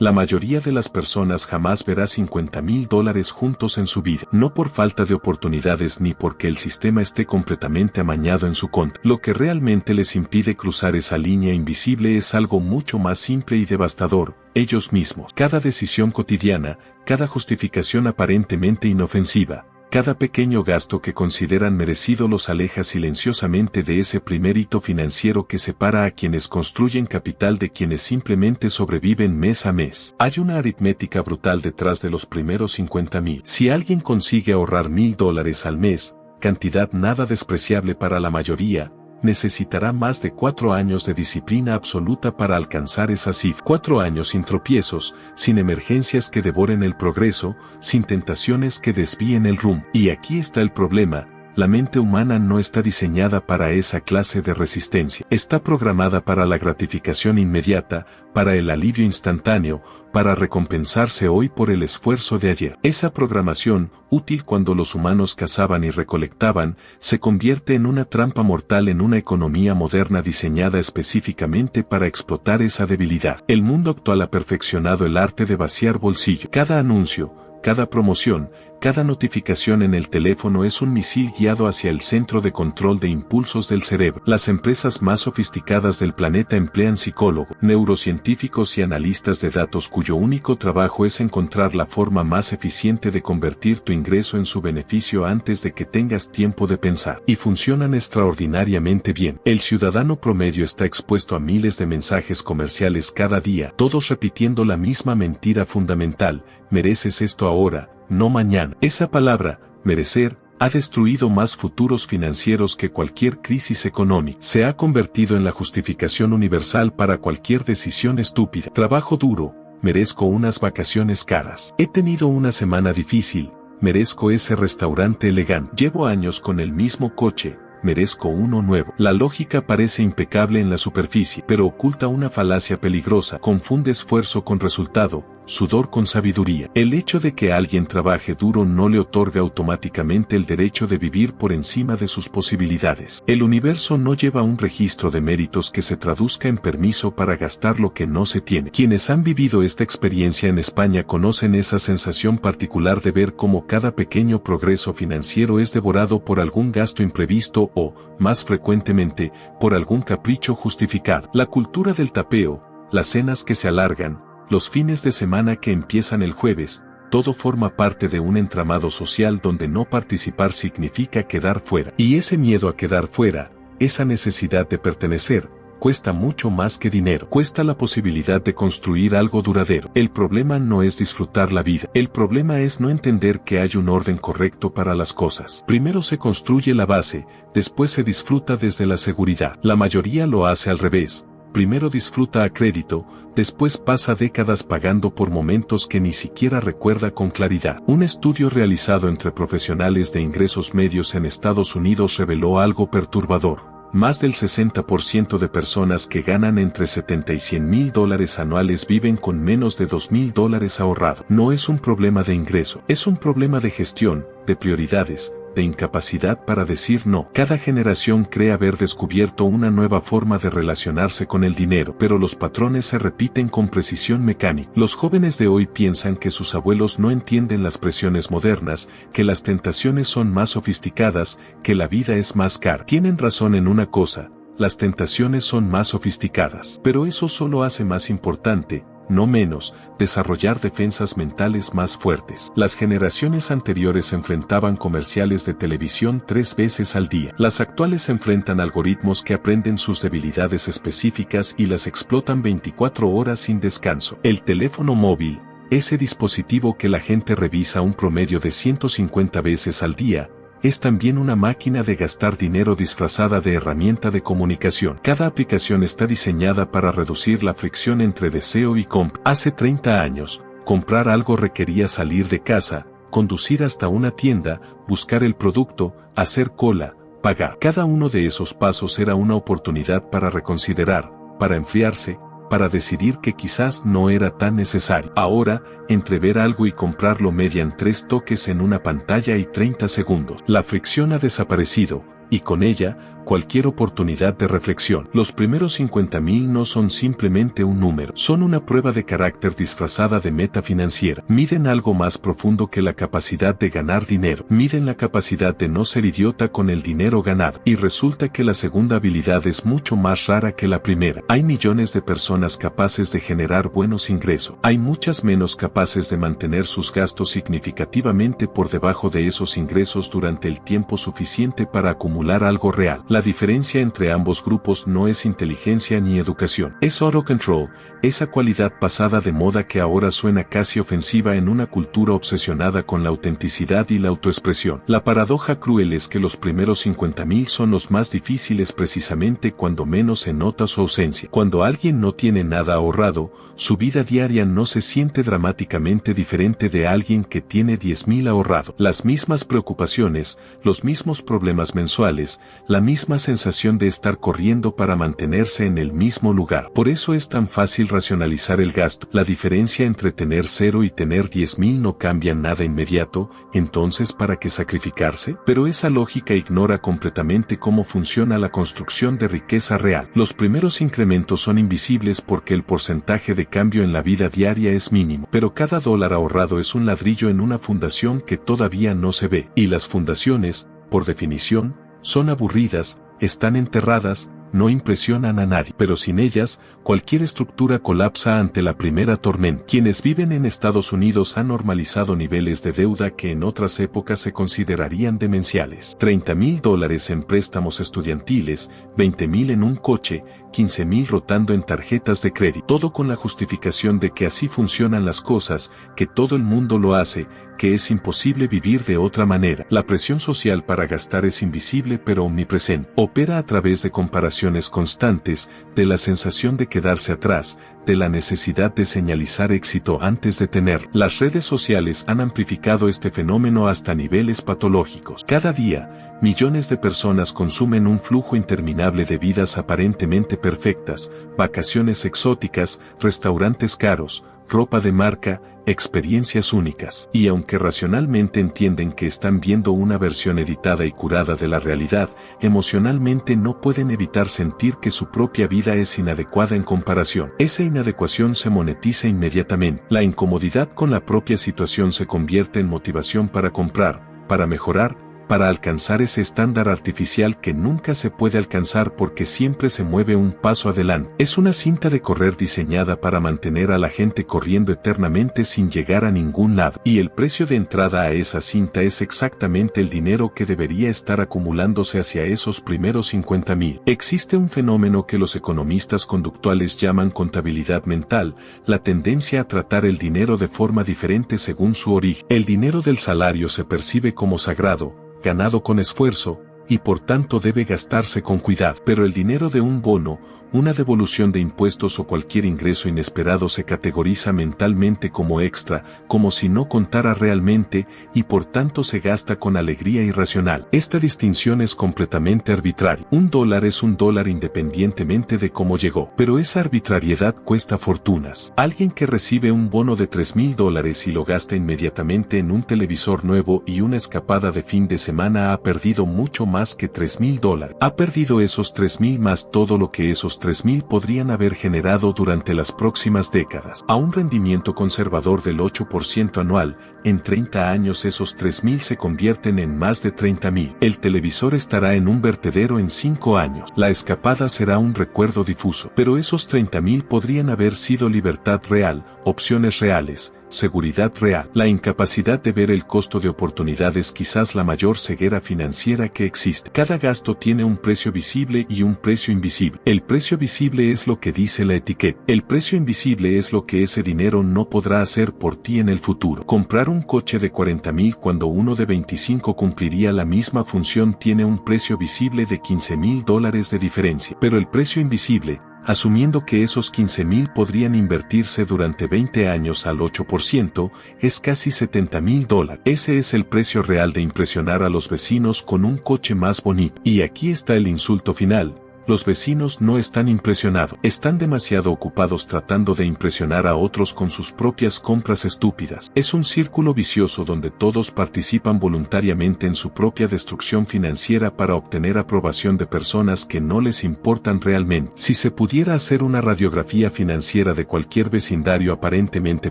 La mayoría de las personas jamás verá $50,000 juntos en su vida, no por falta de oportunidades ni porque el sistema esté completamente amañado en su contra. Lo que realmente les impide cruzar esa línea invisible es algo mucho más simple y devastador: ellos mismos. Cada decisión cotidiana, cada justificación aparentemente inofensiva, cada pequeño gasto que consideran merecido los aleja silenciosamente de ese primer hito financiero que separa a quienes construyen capital de quienes simplemente sobreviven mes a mes. Hay una aritmética brutal detrás de los primeros 50,000. Si alguien consigue ahorrar $1,000 al mes, cantidad nada despreciable para la mayoría, necesitará más de 4 años de disciplina absoluta para alcanzar esa cifra. 4 años sin tropiezos, sin emergencias que devoren el progreso, sin tentaciones que desvíen el rumbo. Y aquí está el problema: la mente humana no está diseñada para esa clase de resistencia. Está programada para la gratificación inmediata, para el alivio instantáneo, para recompensarse hoy por el esfuerzo de ayer. Esa programación, útil cuando los humanos cazaban y recolectaban, se convierte en una trampa mortal en una economía moderna diseñada específicamente para explotar esa debilidad. El mundo actual ha perfeccionado el arte de vaciar bolsillo. Cada anuncio, cada promoción, cada notificación en el teléfono es un misil guiado hacia el centro de control de impulsos del cerebro. Las empresas más sofisticadas del planeta emplean psicólogos, neurocientíficos y analistas de datos cuyo único trabajo es encontrar la forma más eficiente de convertir tu ingreso en su beneficio antes de que tengas tiempo de pensar. Y funcionan extraordinariamente bien. El ciudadano promedio está expuesto a miles de mensajes comerciales cada día, todos repitiendo la misma mentira fundamental: mereces esto ahora, no mañana. Esa palabra, merecer, ha destruido más futuros financieros que cualquier crisis económica. Se ha convertido en la justificación universal para cualquier decisión estúpida. Trabajo duro, merezco unas vacaciones caras. He tenido una semana difícil, merezco ese restaurante elegante. Llevo años con el mismo coche, merezco uno nuevo. La lógica parece impecable en la superficie, pero oculta una falacia peligrosa. Confunde esfuerzo con resultado, sudor con sabiduría. El hecho de que alguien trabaje duro no le otorga automáticamente el derecho de vivir por encima de sus posibilidades. El universo no lleva un registro de méritos que se traduzca en permiso para gastar lo que no se tiene. Quienes han vivido esta experiencia en España conocen esa sensación particular de ver cómo cada pequeño progreso financiero es devorado por algún gasto imprevisto o, más frecuentemente, por algún capricho justificado. La cultura del tapeo, las cenas que se alargan, los fines de semana que empiezan el jueves, todo forma parte de un entramado social donde no participar significa quedar fuera. Y ese miedo a quedar fuera, esa necesidad de pertenecer, cuesta mucho más que dinero. Cuesta la posibilidad de construir algo duradero. El problema no es disfrutar la vida. El problema es no entender que hay un orden correcto para las cosas. Primero se construye la base, después se disfruta desde la seguridad. La mayoría lo hace al revés. Primero disfruta a crédito, después pasa décadas pagando por momentos que ni siquiera recuerda con claridad. Un estudio realizado entre profesionales de ingresos medios en Estados Unidos reveló algo perturbador. Más del 60% de personas que ganan entre $70,000 y $100,000 anuales viven con menos de $2,000 ahorrado. No es un problema de ingreso, es un problema de gestión, de prioridades, de incapacidad para decir no. Cada generación cree haber descubierto una nueva forma de relacionarse con el dinero, pero los patrones se repiten con precisión mecánica. Los jóvenes de hoy piensan que sus abuelos no entienden las presiones modernas, que las tentaciones son más sofisticadas, que la vida es más cara. Tienen razón en una cosa: las tentaciones son más sofisticadas. Pero eso solo hace más importante, no menos, desarrollar defensas mentales más fuertes. Las generaciones anteriores enfrentaban comerciales de televisión 3 veces al día. Las actuales enfrentan algoritmos que aprenden sus debilidades específicas y las explotan 24 horas sin descanso. El teléfono móvil, ese dispositivo que la gente revisa un promedio de 150 veces al día, es también una máquina de gastar dinero disfrazada de herramienta de comunicación. Cada aplicación está diseñada para reducir la fricción entre deseo y compra. Hace 30 años, comprar algo requería salir de casa, conducir hasta una tienda, buscar el producto, hacer cola, pagar. Cada uno de esos pasos era una oportunidad para reconsiderar, para enfriarse, para decidir que quizás no era tan necesario. Ahora, entre ver algo y comprarlo median 3 toques en una pantalla y 30 segundos. La fricción ha desaparecido, y con ella, cualquier oportunidad de reflexión. Los primeros 50,000 no son simplemente un número, son una prueba de carácter disfrazada de meta financiera. Miden algo más profundo que la capacidad de ganar dinero. Miden la capacidad de no ser idiota con el dinero ganado. Y resulta que la segunda habilidad es mucho más rara que la primera. Hay millones de personas capaces de generar buenos ingresos. Hay muchas menos capaces de mantener sus gastos significativamente por debajo de esos ingresos durante el tiempo suficiente para acumular algo real. La diferencia entre ambos grupos no es inteligencia ni educación. Es autocontrol, esa cualidad pasada de moda que ahora suena casi ofensiva en una cultura obsesionada con la autenticidad y la autoexpresión. La paradoja cruel es que los primeros 50,000 son los más difíciles precisamente cuando menos se nota su ausencia. Cuando alguien no tiene nada ahorrado, su vida diaria no se siente dramáticamente diferente de alguien que tiene 10,000 ahorrado. Las mismas preocupaciones, los mismos problemas mensuales, la misma sensación de estar corriendo para mantenerse en el mismo lugar. Por eso es tan fácil racionalizar el gasto. La diferencia entre tener 0 y tener 10,000 no cambia nada inmediato, entonces ¿para qué sacrificarse? Pero esa lógica ignora completamente cómo funciona la construcción de riqueza real. Los primeros incrementos son invisibles porque el porcentaje de cambio en la vida diaria es mínimo, pero cada dólar ahorrado es un ladrillo en una fundación que todavía no se ve. Y las fundaciones, por definición, son aburridas, están enterradas, no impresionan a nadie, pero sin ellas, cualquier estructura colapsa ante la primera tormenta. Quienes viven en Estados Unidos han normalizado niveles de deuda que en otras épocas se considerarían demenciales. $30,000 en préstamos estudiantiles, 20,000 en un coche, 15,000 rotando en tarjetas de crédito. Todo con la justificación de que así funcionan las cosas, que todo el mundo lo hace, que es imposible vivir de otra manera. La presión social para gastar es invisible pero omnipresente. Opera a través de comparaciones constantes, de la sensación de quedarse atrás, de la necesidad de señalizar éxito antes de tener. Las redes sociales han amplificado este fenómeno hasta niveles patológicos. Cada día, millones de personas consumen un flujo interminable de vidas aparentemente perfectas, vacaciones exóticas, restaurantes caros, ropa de marca, experiencias únicas. Y aunque racionalmente entienden que están viendo una versión editada y curada de la realidad, emocionalmente no pueden evitar sentir que su propia vida es inadecuada en comparación. Esa inadecuación se monetiza inmediatamente. La incomodidad con la propia situación se convierte en motivación para comprar, para mejorar, para alcanzar ese estándar artificial que nunca se puede alcanzar porque siempre se mueve un paso adelante. Es una cinta de correr diseñada para mantener a la gente corriendo eternamente sin llegar a ningún lado. Y el precio de entrada a esa cinta es exactamente el dinero que debería estar acumulándose hacia esos primeros 50,000. Existe un fenómeno que los economistas conductuales llaman contabilidad mental, la tendencia a tratar el dinero de forma diferente según su origen. El dinero del salario se percibe como sagrado, ganado con esfuerzo, y por tanto debe gastarse con cuidado. Pero el dinero de un bono, una devolución de impuestos o cualquier ingreso inesperado se categoriza mentalmente como extra, como si no contara realmente, y por tanto se gasta con alegría irracional. Esta distinción es completamente arbitraria. $1 es $1 independientemente de cómo llegó. Pero esa arbitrariedad cuesta fortunas. Alguien que recibe un bono de $3,000 y lo gasta inmediatamente en un televisor nuevo y una escapada de fin de semana ha perdido mucho más que $3,000. Ha perdido esos 3,000 más todo lo que esos 3,000 podrían haber generado durante las próximas décadas. A un rendimiento conservador del 8% anual, en 30 años esos 3,000 se convierten en más de 30,000. El televisor estará en un vertedero en 5 años. La escapada será un recuerdo difuso. Pero esos 30,000 podrían haber sido libertad real, opciones reales, seguridad real. La incapacidad de ver el costo de oportunidad es quizás la mayor ceguera financiera que existe. Cada gasto tiene un precio visible y un precio invisible. El precio visible es lo que dice la etiqueta. El precio invisible es lo que ese dinero no podrá hacer por ti en el futuro. Comprar un coche de 40,000 cuando uno de 25 cumpliría la misma función tiene un precio visible de $15,000 de diferencia. Pero el precio invisible, asumiendo que esos 15,000 podrían invertirse durante 20 años al 8%, es casi $70,000. Ese es el precio real de impresionar a los vecinos con un coche más bonito. Y aquí está el insulto final. Los vecinos no están impresionados. Están demasiado ocupados tratando de impresionar a otros con sus propias compras estúpidas. Es un círculo vicioso donde todos participan voluntariamente en su propia destrucción financiera para obtener aprobación de personas que no les importan realmente. Si se pudiera hacer una radiografía financiera de cualquier vecindario aparentemente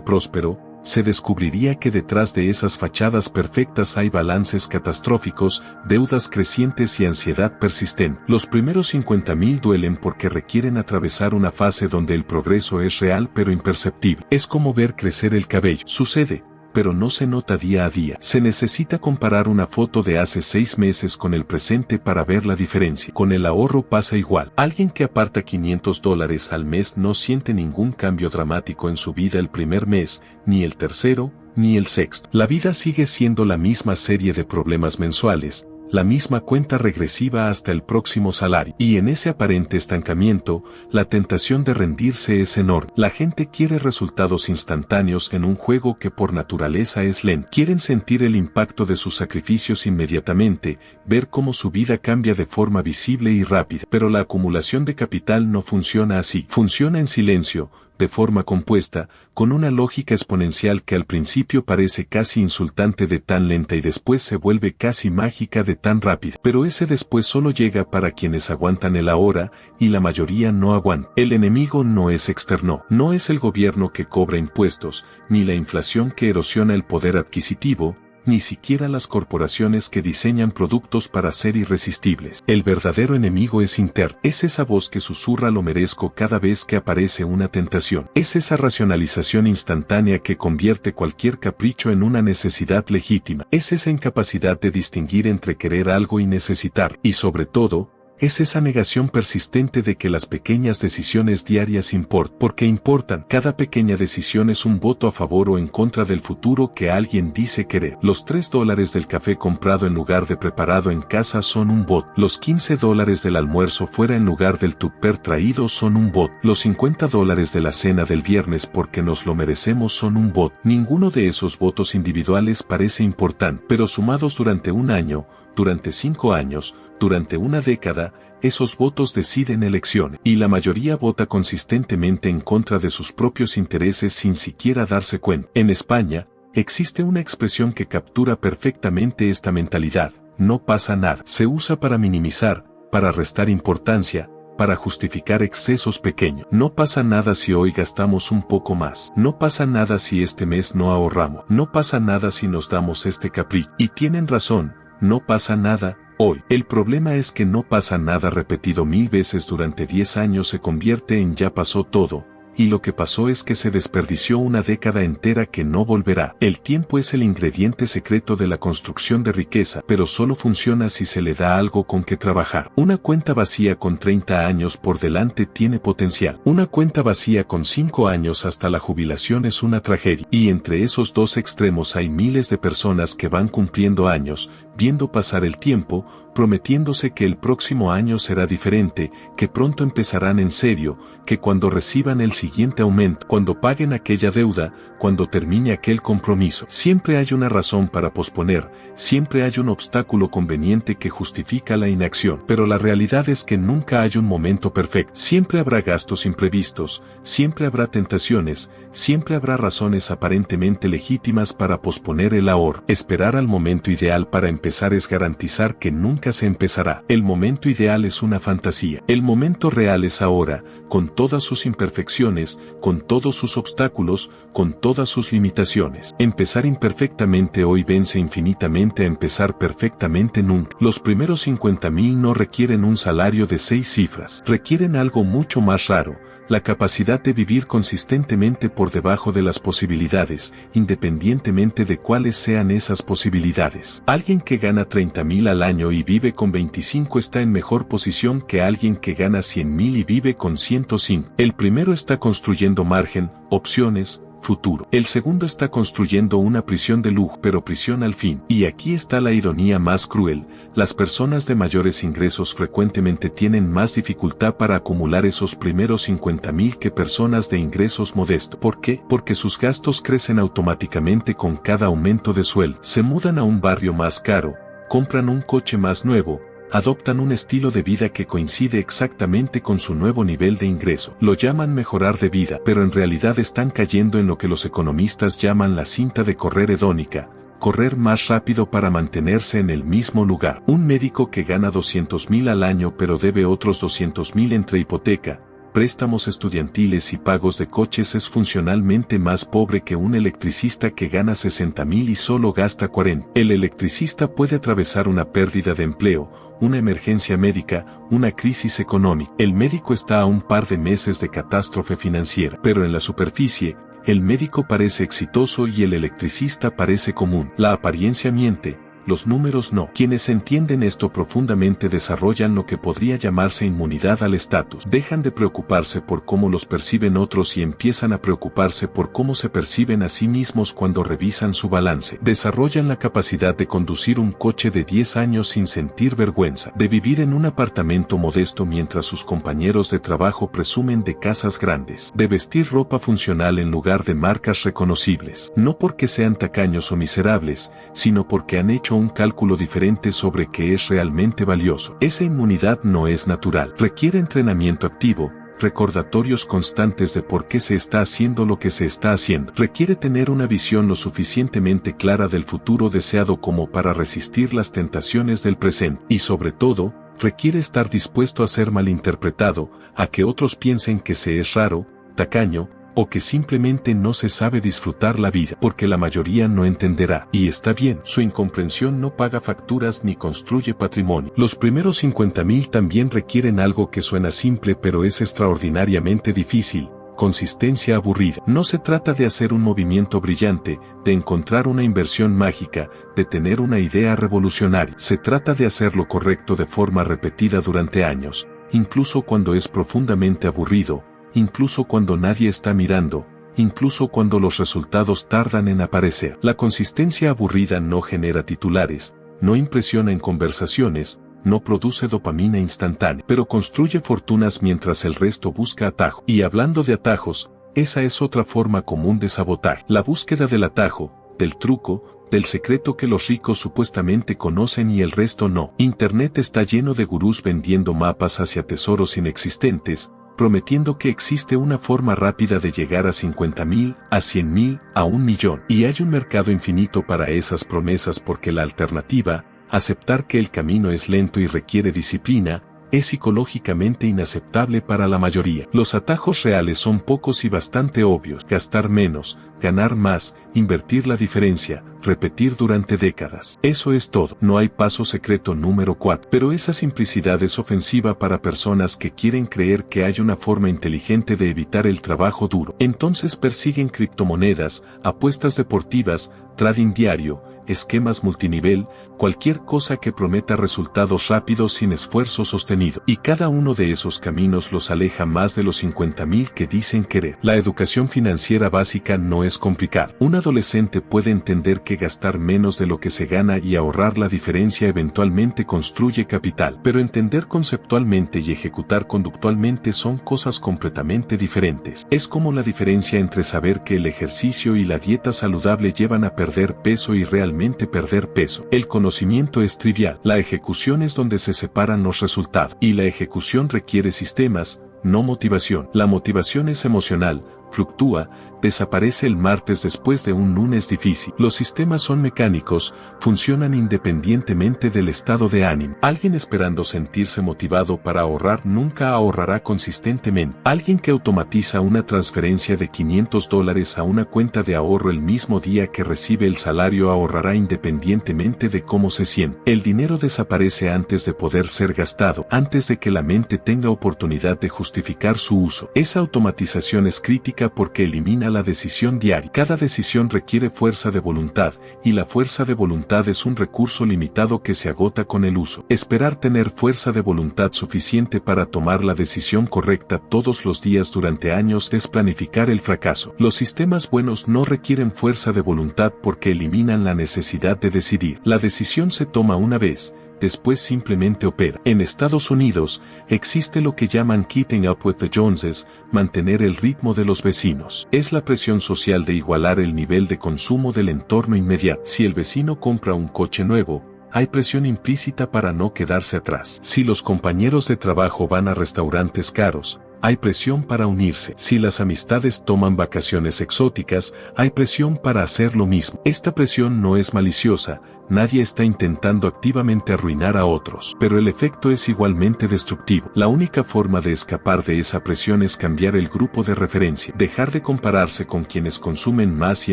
próspero, se descubriría que detrás de esas fachadas perfectas hay balances catastróficos, deudas crecientes y ansiedad persistente. Los primeros 50.000 duelen porque requieren atravesar una fase donde el progreso es real pero imperceptible. Es como ver crecer el cabello. Sucede, pero no se nota día a día. Se necesita comparar una foto de hace 6 meses con el presente para ver la diferencia. Con el ahorro pasa igual. Alguien que aparta $500 al mes no siente ningún cambio dramático en su vida el primer mes, ni el tercero, ni el sexto. La vida sigue siendo la misma serie de problemas mensuales, la misma cuenta regresiva hasta el próximo salario. Y en ese aparente estancamiento, la tentación de rendirse es enorme. La gente quiere resultados instantáneos en un juego que por naturaleza es lento. Quieren sentir el impacto de sus sacrificios inmediatamente, ver cómo su vida cambia de forma visible y rápida. Pero la acumulación de capital no funciona así. Funciona en silencio, de forma compuesta, con una lógica exponencial que al principio parece casi insultante de tan lenta y después se vuelve casi mágica de tan rápida. Pero ese después solo llega para quienes aguantan el ahora, y la mayoría no aguanta. El enemigo no es externo, no es el gobierno que cobra impuestos, ni la inflación que erosiona el poder adquisitivo, ni siquiera las corporaciones que diseñan productos para ser irresistibles. El verdadero enemigo es interno. Es esa voz que susurra lo merezco cada vez que aparece una tentación. Es esa racionalización instantánea que convierte cualquier capricho en una necesidad legítima. Es esa incapacidad de distinguir entre querer algo y necesitar. Y sobre todo, es esa negación persistente de que las pequeñas decisiones diarias importan. Porque importan. Cada pequeña decisión es un voto a favor o en contra del futuro que alguien dice querer. Los $3 del café comprado en lugar de preparado en casa son un voto. Los $15 del almuerzo fuera en lugar del tupper traído son un voto. Los $50 de la cena del viernes porque nos lo merecemos son un voto. Ninguno de esos votos individuales parece importante, pero sumados durante un año, durante 5 años, durante una década, esos votos deciden elecciones, y la mayoría vota consistentemente en contra de sus propios intereses sin siquiera darse cuenta. En España, existe una expresión que captura perfectamente esta mentalidad: no pasa nada. Se usa para minimizar, para restar importancia, para justificar excesos pequeños. No pasa nada si hoy gastamos un poco más. No pasa nada si este mes no ahorramos. No pasa nada si nos damos este capricho. Y tienen razón. No pasa nada, hoy. El problema es que no pasa nada repetido 1000 veces durante 10 años se convierte en ya pasó todo, y lo que pasó es que se desperdició una década entera que no volverá. El tiempo es el ingrediente secreto de la construcción de riqueza, pero solo funciona si se le da algo con que trabajar. Una cuenta vacía con 30 años por delante tiene potencial. Una cuenta vacía con 5 años hasta la jubilación es una tragedia. Y entre esos dos extremos hay miles de personas que van cumpliendo años, viendo pasar el tiempo, prometiéndose que el próximo año será diferente, que pronto empezarán en serio, que cuando reciban el siguiente aumento, cuando paguen aquella deuda, cuando termine aquel compromiso. Siempre hay una razón para posponer, siempre hay un obstáculo conveniente que justifica la inacción. Pero la realidad es que nunca hay un momento perfecto. Siempre habrá gastos imprevistos, siempre habrá tentaciones, siempre habrá razones aparentemente legítimas para posponer el ahorro. Esperar al momento ideal para empezar es garantizar que nunca se empezará. El momento ideal es una fantasía. El momento real es ahora, con todas sus imperfecciones, con todos sus obstáculos, con todas sus limitaciones. Empezar imperfectamente hoy vence infinitamente a empezar perfectamente nunca. Los primeros 50.000 no requieren un salario de 6 cifras. Requieren algo mucho más raro: la capacidad de vivir consistentemente por debajo de las posibilidades, independientemente de cuáles sean esas posibilidades. Alguien que gana 30.000 al año y vive con 25 está en mejor posición que alguien que gana 100.000 y vive con 105. El primero está construyendo margen, opciones, futuro. El segundo está construyendo una prisión de lujo, pero prisión al fin. Y aquí está la ironía más cruel: las personas de mayores ingresos frecuentemente tienen más dificultad para acumular esos primeros 50.000 que personas de ingresos modestos. ¿Por qué? Porque sus gastos crecen automáticamente con cada aumento de sueldo. Se mudan a un barrio más caro, compran un coche más nuevo, adoptan un estilo de vida que coincide exactamente con su nuevo nivel de ingreso. Lo llaman mejorar de vida, pero en realidad están cayendo en lo que los economistas llaman la cinta de correr hedónica. Correr más rápido para mantenerse en el mismo lugar. Un médico que gana 200.000 al año pero debe otros 200.000 entre hipoteca, préstamos estudiantiles y pagos de coches es funcionalmente más pobre que un electricista que gana 60.000 y solo gasta 40. El electricista puede atravesar una pérdida de empleo, una emergencia médica, una crisis económica. El médico está a un par de meses de catástrofe financiera, pero en la superficie, el médico parece exitoso y el electricista parece común. La apariencia miente, los números no. Quienes entienden esto profundamente desarrollan lo que podría llamarse inmunidad al estatus. Dejan de preocuparse por cómo los perciben otros y empiezan a preocuparse por cómo se perciben a sí mismos cuando revisan su balance. Desarrollan la capacidad de conducir un coche de 10 años sin sentir vergüenza, de vivir en un apartamento modesto mientras sus compañeros de trabajo presumen de casas grandes, de vestir ropa funcional en lugar de marcas reconocibles. No porque sean tacaños o miserables, sino porque han hecho un cálculo diferente sobre qué es realmente valioso. Esa inmunidad no es natural. Requiere entrenamiento activo, recordatorios constantes de por qué se está haciendo lo que se está haciendo. Requiere tener una visión lo suficientemente clara del futuro deseado como para resistir las tentaciones del presente. Y sobre todo, requiere estar dispuesto a ser malinterpretado, a que otros piensen que se es raro, tacaño, o que simplemente no se sabe disfrutar la vida, porque la mayoría no entenderá. Y está bien, su incomprensión no paga facturas ni construye patrimonio. Los primeros 50.000 también requieren algo que suena simple pero es extraordinariamente difícil: consistencia aburrida. No se trata de hacer un movimiento brillante, de encontrar una inversión mágica, de tener una idea revolucionaria. Se trata de hacer lo correcto de forma repetida durante años, incluso cuando es profundamente aburrido, incluso cuando nadie está mirando, incluso cuando los resultados tardan en aparecer. La consistencia aburrida no genera titulares, no impresiona en conversaciones, no produce dopamina instantánea, pero construye fortunas mientras el resto busca atajo. Y hablando de atajos, esa es otra forma común de sabotaje. La búsqueda del atajo, del truco, del secreto que los ricos supuestamente conocen y el resto no. Internet está lleno de gurús vendiendo mapas hacia tesoros inexistentes, prometiendo que existe una forma rápida de llegar a 50.000, a 100.000, a 1.000.000. Y hay un mercado infinito para esas promesas porque la alternativa, aceptar que el camino es lento y requiere disciplina, es psicológicamente inaceptable para la mayoría. Los atajos reales son pocos y bastante obvios: gastar menos, ganar más, invertir la diferencia, repetir durante décadas. Eso es todo. No hay paso secreto número 4. Pero esa simplicidad es ofensiva para personas que quieren creer que hay una forma inteligente de evitar el trabajo duro. Entonces persiguen criptomonedas, apuestas deportivas, trading diario, esquemas multinivel, cualquier cosa que prometa resultados rápidos sin esfuerzo sostenido. Y cada uno de esos caminos los aleja más de los 50.000 que dicen querer. La educación financiera básica no es complicada. Un adolescente puede entender que gastar menos de lo que se gana y ahorrar la diferencia eventualmente construye capital. Pero entender conceptualmente y ejecutar conductualmente son cosas completamente diferentes. Es como la diferencia entre saber que el ejercicio y la dieta saludable llevan a perder peso y realmente perder peso. El conocimiento es trivial. La ejecución es donde se separan los resultados. Y la ejecución requiere sistemas, no motivación. La motivación es emocional, fluctúa, desaparece el martes después de un lunes difícil. Los sistemas son mecánicos, funcionan independientemente del estado de ánimo. Alguien esperando sentirse motivado para ahorrar nunca ahorrará consistentemente. Alguien que automatiza una transferencia de $500 a una cuenta de ahorro el mismo día que recibe el salario ahorrará independientemente de cómo se siente. El dinero desaparece antes de poder ser gastado, antes de que la mente tenga oportunidad de justificar su uso. Esa automatización es crítica porque elimina la decisión diaria. Cada decisión requiere fuerza de voluntad, y la fuerza de voluntad es un recurso limitado que se agota con el uso. Esperar tener fuerza de voluntad suficiente para tomar la decisión correcta todos los días durante años es planificar el fracaso. Los sistemas buenos no requieren fuerza de voluntad porque eliminan la necesidad de decidir. La decisión se toma una vez, después simplemente opera. En Estados Unidos, existe lo que llaman keeping up with the Joneses, mantener el ritmo de los vecinos. Es la presión social de igualar el nivel de consumo del entorno inmediato. Si el vecino compra un coche nuevo, hay presión implícita para no quedarse atrás. Si los compañeros de trabajo van a restaurantes caros, hay presión para unirse. Si las amistades toman vacaciones exóticas, hay presión para hacer lo mismo. Esta presión no es maliciosa, nadie está intentando activamente arruinar a otros, pero el efecto es igualmente destructivo. La única forma de escapar de esa presión es cambiar el grupo de referencia, dejar de compararse con quienes consumen más y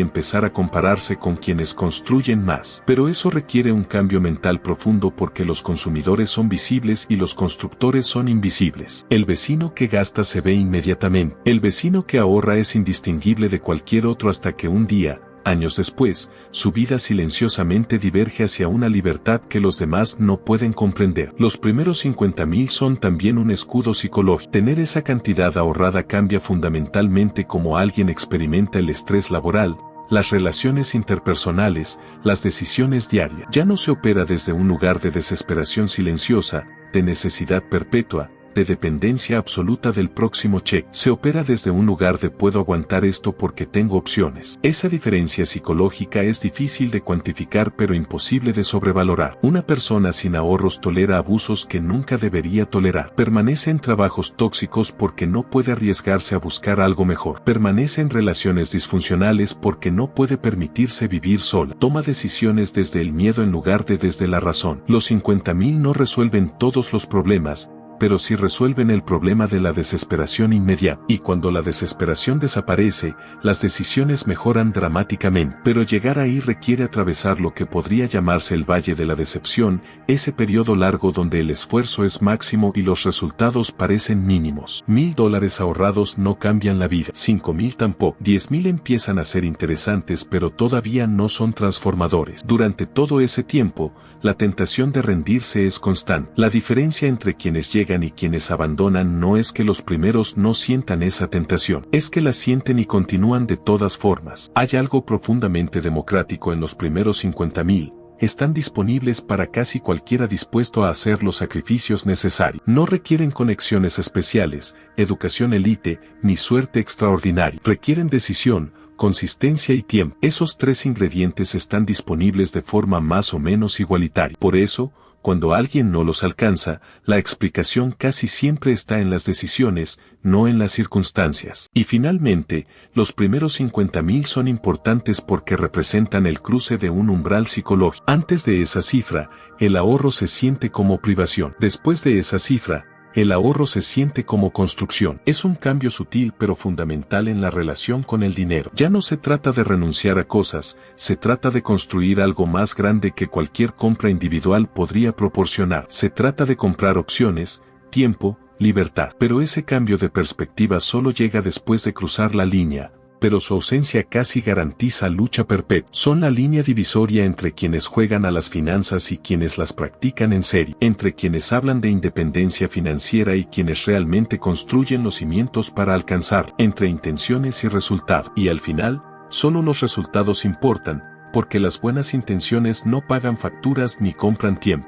empezar a compararse con quienes construyen más. Pero eso requiere un cambio mental profundo porque los consumidores son visibles y los constructores son invisibles. El vecino que gasta se ve inmediatamente. El vecino que ahorra es indistinguible de cualquier otro hasta que un día, años después, su vida silenciosamente diverge hacia una libertad que los demás no pueden comprender. Los primeros 50,000 son también un escudo psicológico. Tener esa cantidad ahorrada cambia fundamentalmente cómo alguien experimenta el estrés laboral, las relaciones interpersonales, las decisiones diarias. Ya no se opera desde un lugar de desesperación silenciosa, de necesidad perpetua, de dependencia absoluta del próximo cheque. Se opera desde un lugar de puedo aguantar esto porque tengo opciones. Esa diferencia psicológica es difícil de cuantificar pero imposible de sobrevalorar. Una persona sin ahorros tolera abusos que nunca debería tolerar. Permanece en trabajos tóxicos porque no puede arriesgarse a buscar algo mejor. Permanece en relaciones disfuncionales porque no puede permitirse vivir sola. Toma decisiones desde el miedo en lugar de desde la razón. Los 50,000 no resuelven todos los problemas, pero sí resuelven el problema de la desesperación inmediata. Y cuando la desesperación desaparece, las decisiones mejoran dramáticamente. Pero llegar ahí requiere atravesar lo que podría llamarse el valle de la decepción, ese periodo largo donde el esfuerzo es máximo y los resultados parecen mínimos. $1,000 ahorrados no cambian la vida. 5,000 tampoco. 10,000 empiezan a ser interesantes pero todavía no son transformadores. Durante todo ese tiempo, la tentación de rendirse es constante. La diferencia entre quienes llegan y quienes abandonan no es que los primeros no sientan esa tentación, es que la sienten y continúan de todas formas. Hay algo profundamente democrático en los primeros 50,000. Están disponibles para casi cualquiera dispuesto a hacer los sacrificios necesarios. No requieren conexiones especiales, educación élite, ni suerte extraordinaria. Requieren decisión, consistencia y tiempo. Esos tres ingredientes están disponibles de forma más o menos igualitaria. Por eso, cuando alguien no los alcanza, la explicación casi siempre está en las decisiones, no en las circunstancias. Y finalmente, los primeros 50,000 son importantes porque representan el cruce de un umbral psicológico. Antes de esa cifra, el ahorro se siente como privación. Después de esa cifra, el ahorro se siente como construcción. Es un cambio sutil pero fundamental en la relación con el dinero. Ya no se trata de renunciar a cosas, se trata de construir algo más grande que cualquier compra individual podría proporcionar. Se trata de comprar opciones, tiempo, libertad. Pero ese cambio de perspectiva solo llega después de cruzar la línea, pero su ausencia casi garantiza lucha perpetua. Son la línea divisoria entre quienes juegan a las finanzas y quienes las practican en serio, entre quienes hablan de independencia financiera y quienes realmente construyen los cimientos para alcanzar, entre intenciones y resultado. Y al final, solo los resultados importan, porque las buenas intenciones no pagan facturas ni compran tiempo.